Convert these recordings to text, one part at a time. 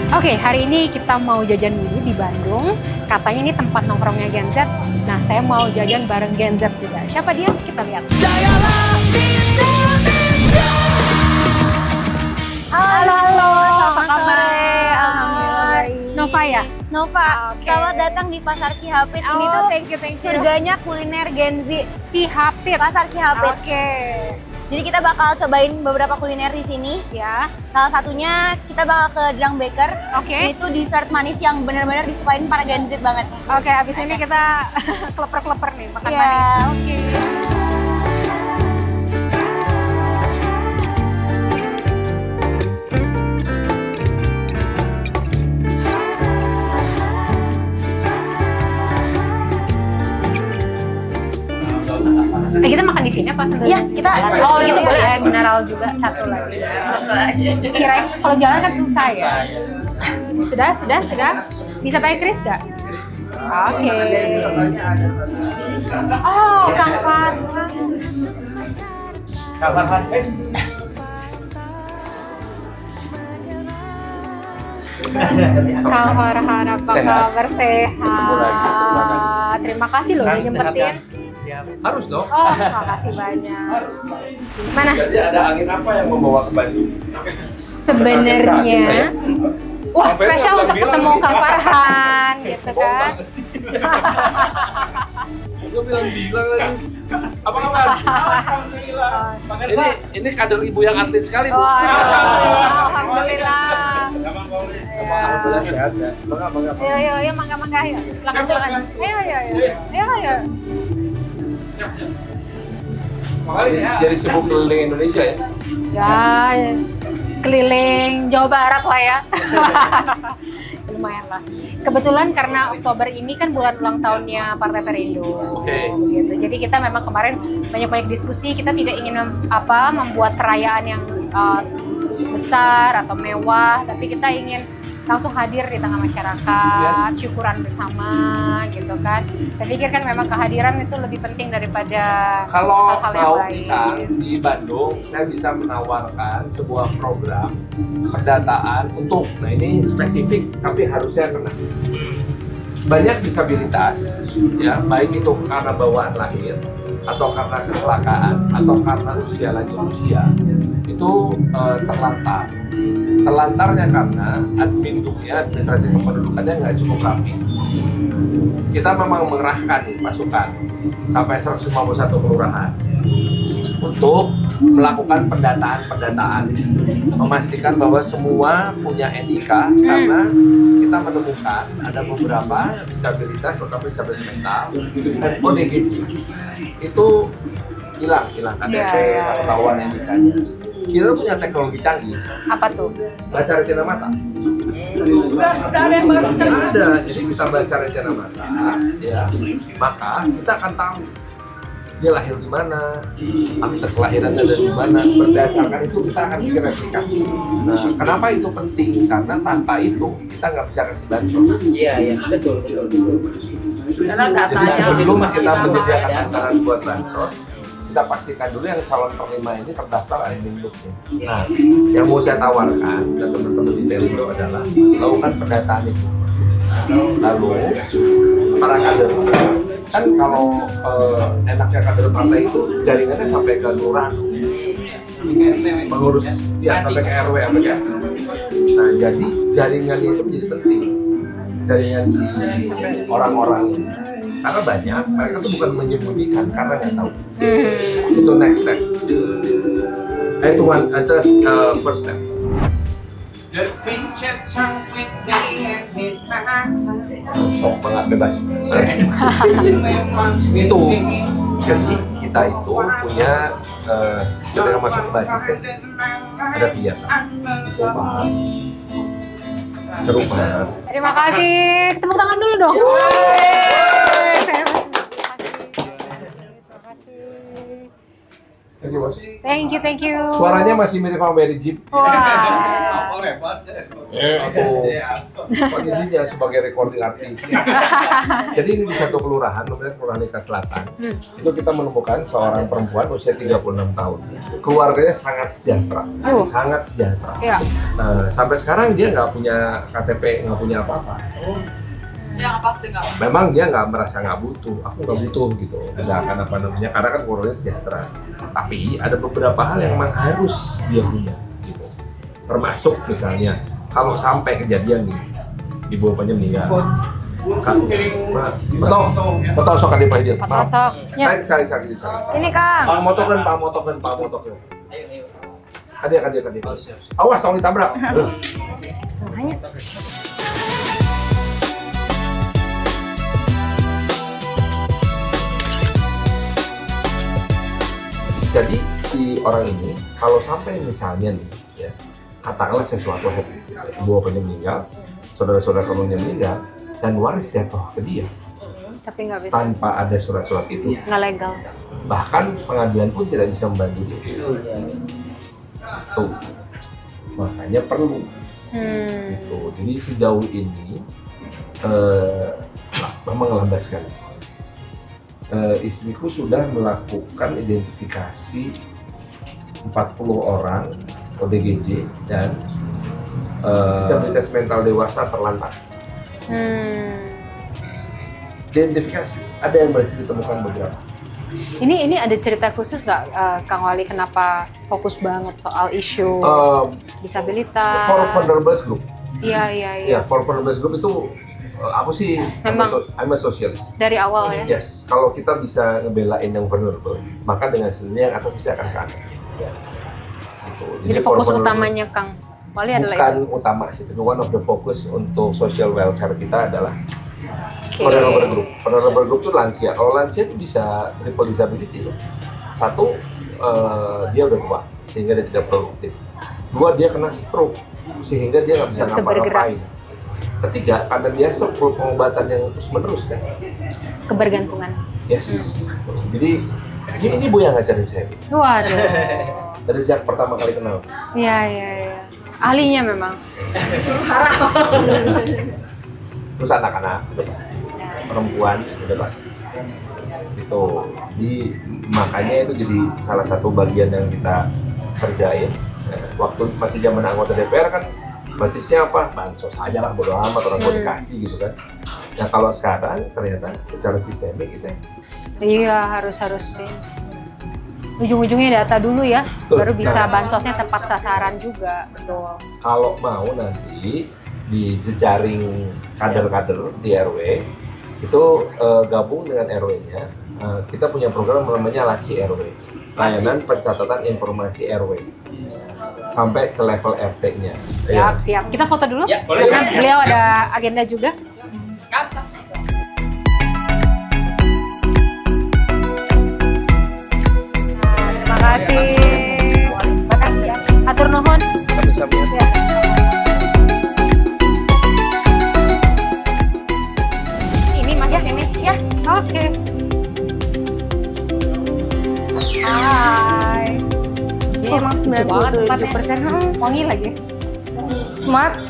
Oke, hari ini kita mau jajan dulu di Bandung. Katanya ini tempat nongkrongnya Gen Z. Nah, saya mau jajan bareng Gen Z juga. Siapa dia? Kita lihat. Halo, halo. Apa kabar? Alhamdulillah. Nova ya? Nova, Oke. selamat datang di Pasar Cihapit. Ini Oh, tuh thank you. surganya kuliner Gen Z. Cihapit. Pasar Cihapit. Oke. Jadi kita bakal cobain beberapa kuliner di sini. Ya. Salah satunya kita bakal ke Drang Baker. Oke. Itu dessert manis yang benar-benar disukain para Gen Z banget. Oke, abis ini kita keleper-keleper nih, makan Iya. manis. Oke. Kita makan di sini apa sambil? Iya, kita Oh gitu boleh ya, mineral juga satu lagi. Kirain kalau jalan kan susah ya. Sudah. Bisa pakai kris gak? Oke. Oh, Kang Farhan. Kang Farhan, apa kabar? Sehat. Terima kasih loh udah nyempetin. Harus dong. Oh, makasih banyak. Mana? Jadi ada angin apa yang membawa ke Bandung? Sebenarnya, wah spesial untuk ketemu Kang Farhan, gitu kan? Gue bilang lagi. Apa kabar? Alhamdulillah. Ini kader ibu yang atlet sekali, Bu. Oh, alhamdulillah. Alhamdulillah sehat ya. Bangga. Ayo, mangga, ayo. Silakan. Ayo. Jadi sibuk keliling Indonesia ya? Ya, keliling Jawa Barat lah ya. Lumayan lah. Kebetulan karena Oktober ini kan bulan ulang tahunnya Partai Perindo. Oke. Gitu. Jadi kita memang kemarin banyak diskusi, kita tidak ingin membuat perayaan yang besar atau mewah, tapi kita ingin langsung hadir di tengah masyarakat, syukuran bersama gitu kan. Saya pikir kan memang kehadiran itu lebih penting daripada Kalau hal-hal yang mau lain. kita di Bandung, saya bisa menawarkan sebuah program pendataan untuk, nah ini spesifik tapi harusnya kena. Banyak disabilitas, ya baik itu karena bawaan lahir, atau karena kecelakaan, atau karena usia lanjut usia, itu terlantar. Terlantarnya karena administrasi kependudukannya nggak cukup rapi. Kita memang mengerahkan pasukan sampai 151 kelurahan untuk melakukan pendataan, memastikan bahwa semua punya NIK, karena kita menemukan ada beberapa disabilitas, terutama disabilitas mental dan ODGJ itu hilang KTP atau lawan NIK-nya. Kita punya teknologi canggih. Apa tuh? Baca retina mata. Udah ada yang baru sekarang. Ada, jadi kita baca retina mata, ya, maka kita akan tahu dia lahir di mana, akte kelahirannya dari mana. Berdasarkan itu kita akan bikin replikasi. Nah, kenapa itu penting? Karena tanpa itu kita nggak bisa kasih bansos. Iya, betul. Karena Jadi sebelum kita menyediakan anggaran buat bansos, kita pastikan dulu yang calon penerima ini terdaftar ada bentuknya. Nah, yang mau saya tawarkan dan teman-teman di Perindo adalah lakukan pendataan itu. Lalu para kader, kan kalau enaknya kader partai itu jaringannya sampai ke kelurahan, mengurus ya sampai ke RW apa ya. Nah, jadi jaringannya itu menjadi penting, jaringan si orang-orang ini. Karena banyak, mereka tuh bukan menyembunyikan karena nggak tahu. Itu next step. Itu first step. Sok banget bebas. Itu. Jadi kita itu punya ketika masuk ke basis ada kegiatan. Itu paham. Seru banget. Terima kasih. Tepuk tangan dulu dong. Terima kasih. Thank you, Bos. Thank you. Suaranya masih mirip sama Mary Jeep. Wah. Aku posisinya sebagai recording artis. Jadi ini di satu kelurahan, namanya Kelurahan Lingkar Selatan. Itu kita menemukan seorang perempuan usia 36 tahun. Keluarganya sangat sejahtera, sangat sejahtera. Iya. Nah, sampai sekarang dia nggak punya KTP, nggak punya apa-apa. Yang pasti nggak. Memang dia nggak merasa nggak butuh, aku nggak butuh gitu. Misalkan apa namanya, karena kan keluarganya sejahtera. Tapi ada beberapa hal yang memang harus dia punya gitu. Termasuk misalnya kalau sampai kejadian nih, ibu bapaknya meninggal. Betul sok ada dia. Foto sok. Cari. Ini Kang. Pak motokan. Hadir. Awas tolong ditabrak. Makanya. Jadi si orang ini kalau sampai misalnya nih, ya, katakanlah sesuatu ibu bapaknya meninggal, saudara-saudara kamunya meninggal, dan waris jatuh ke dia Tapi nggak bisa. tanpa ada surat-surat itu, Nggak legal. bahkan pengadilan pun tidak bisa membantu dia. Tuh, makanya perlu. Gitu. Jadi sejauh ini memang lambat sekali. Istriku sudah melakukan identifikasi 40 orang ODGJ dan disabilitas mental dewasa terlantar. Identifikasi, ada yang berhasil ditemukan beberapa. Ini ada cerita khusus nggak, Kang Wali, kenapa fokus banget soal isu disabilitas? For Vulnerable Group. Iya. Ya, for Vulnerable Group itu aku sih Memang. I'm a socialist. Dari awal ya. Yes, kalau kita bisa ngebelain yang vulnerable, maka dengan sendirinya yang atas pasti akan ke atas. Ya. Gitu. Jadi for fokus vulnerable utamanya Kang Wali adalah bukan itu. utama sih, tapi one of the focus untuk social welfare kita adalah Oke. vulnerable group. Vulnerable group itu lansia. Kalau lansia itu bisa triple disability loh. Satu, dia udah tua sehingga dia tidak produktif. Dua, dia kena stroke sehingga dia nggak bisa Nggak bisa bergerak. ngapa-ngapain. Ketiga, karena dia stroke perlu pengobatan yang terus menerus kan. Kebergantungan. Yes. Jadi ya ini Bu yang ngajarin saya. Waduh. Dari sejak pertama kali kenal. Iya. Ahlinya memang. Terus anak-anak udah pasti. Perempuan udah pasti. Itu. Jadi makanya itu jadi salah satu bagian yang kita kerjain. Waktu masih zaman anggota DPR kan basisnya apa? Bansos aja lah, bodo amat orang mau dikasih gitu kan. Nah kalau sekarang ternyata secara sistemik gitu ya. Iya, harus sih. Ujung-ujungnya data dulu ya, Betul. baru bisa Nah. bansosnya tepat sasaran juga, betul. Kalau mau nanti di jejaring kader-kader di RW itu gabung dengan RW-nya, kita punya program namanya Laci RW, layanan pencatatan informasi RW sampai ke level RT-nya. Siap. Kita foto dulu, Ya, boleh. karena beliau ada agenda juga. Terima kasih. Makasih ya. Atur nuhun. Ya. Ini Mas ya, ini ya. Oke. Hai. Jadi emang 97% Wangi lagi. smart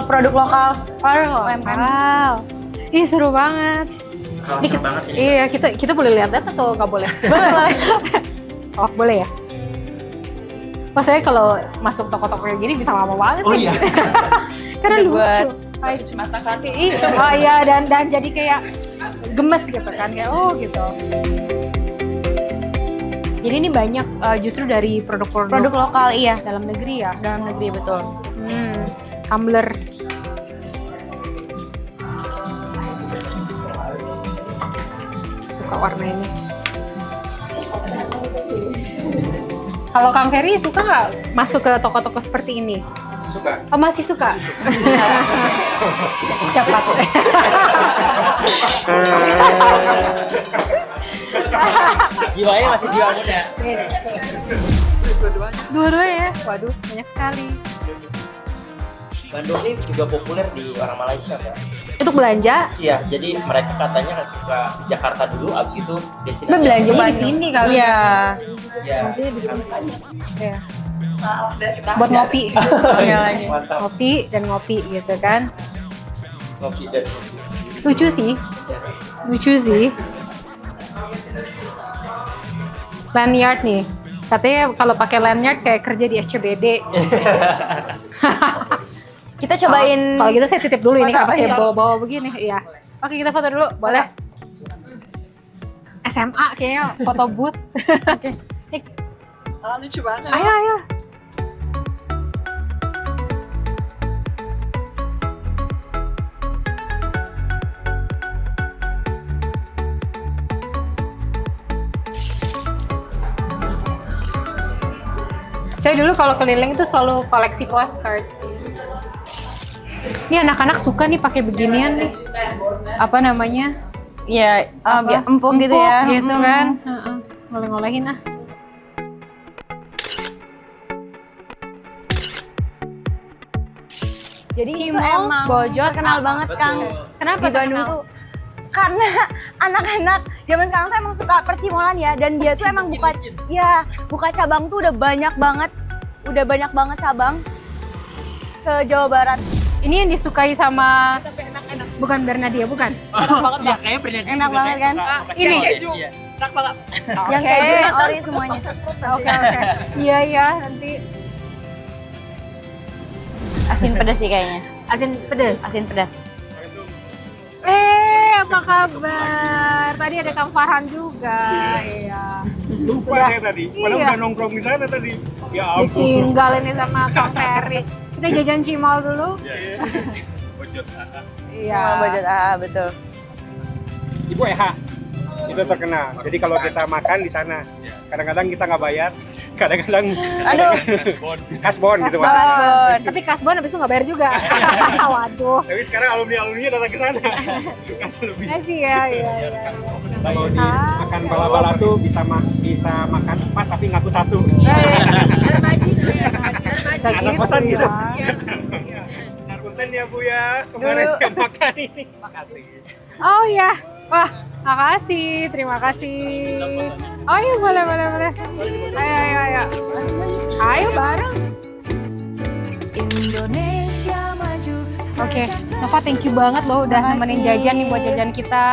produk lokal. UMKM. Wow. Ih, seru banget. Kerasa banget ya. Iya, kita boleh lihat data atau nggak boleh? Boleh. Oh, boleh ya? Pas saya kalau masuk toko-toko kayak gini bisa lama banget Oh ya. iya. Karena Udah lucu. buat Hai. Cuci mata kan. Oh iya, dan jadi kayak gemes gitu kan, kayak oh gitu. Jadi ini banyak justru dari Produk produk-produk lokal, iya. dalam negeri ya. Dalam negeri, betul. Tumbler. Suka warna ini. Kalau Kang Ferry suka nggak masuk ke toko-toko seperti ini? Suka. Oh, masih suka? Siapa tuh? Jiwanya masih jiwa muda. Dua-duanya ya? Waduh, banyak sekali. Bandung ini juga populer di orang Malaysia, Mbak. Untuk belanja, Iya, jadi mereka katanya kan suka di Jakarta dulu, abis itu destinasi. sebenarnya belanjanya di Bandung. sini kali. Iya. Ya. Belanjanya di sini. Iya. Maaf deh kita. Buat ngopi. Iya lagi. Mantap. Ngopi dan ngopi gitu kan. Ngopi dan Lucu sih. Lucu sih. Lanyard nih. Katanya kalau pakai lanyard kayak kerja di SCBD. Kita cobain. Kalau gitu saya titip dulu ini Foto, kenapa saya iya. bawa-bawa begini. Iya. Oke, kita foto dulu. Boleh? SMA kayaknya foto booth. Oke. Nik, Lucu banget. ayo ayo. Saya dulu kalau keliling itu selalu koleksi postcard. Ini anak-anak suka nih pakai beginian nih. Apa namanya? Iya, Apa? biar empuk gitu ya. Gitu Mm. kan. Heeh. Ngoleh-ngolehin ah. Jadi itu Cimol, emang Bojot, terkenal apa? banget Kang. Kenapa Di Bandung terkenal? tuh karena anak-anak zaman sekarang tuh emang suka percimolan ya, dan dia tuh emang buka cabang tuh udah banyak banget cabang se-Jawa Barat. Ini yang disukai sama bukan Bernadia, bukan? Enak banget ya Bang. kayaknya pernah Enak banget kan? Ini. Keju. Enak banget. Yang Oke. keju yang ori semuanya. Oke. Iya nanti Asin pedas sih kayaknya. asin pedas. Asin pedas. Apa kabar? Tadi ada Kang Farhan juga. Iya. Lupa Sudah. saya tadi, padahal Iya. udah nongkrong di sana tadi. Ya ampun. Ditinggal ini sama Kang Ferry. Kita jajan cimol dulu. Bojot. Iya. Cimol Bojot, betul. Ibu Eha, itu terkenal. Jadi kalau kita makan di sana, kadang-kadang kita nggak bayar, kadang-kadang Aduh. kasbon gitu Kasbon. maksudnya. Tapi kasbon habis itu nggak bayar juga. Waduh. Tapi sekarang alumni-alumninya datang ke sana, kasih lebih. Kasih ya, iya. Kalau di makan bala-bala tuh bisa makan 4 tapi ngaku 1. Bisa Anak kosan gitu. ya. Punten ya Bu ya, kemarin saya makan ini. Makasih. Oh iya, wah makasih, terima kasih. Oh iya boleh. Ayo. Ayo bareng. Oke, Nova thank you banget loh udah nemenin jajan nih buat jajan kita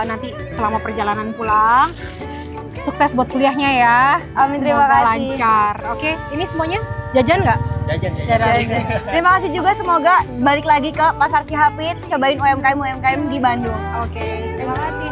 nanti selama perjalanan pulang. Sukses buat kuliahnya ya. Amin, terima Semoga kasih. lancar. Oke, ini semuanya jajan nggak? jajan. Terima kasih juga, semoga balik lagi ke Pasar Cihapit, cobain UMKM di Bandung. Oke, terima kasih.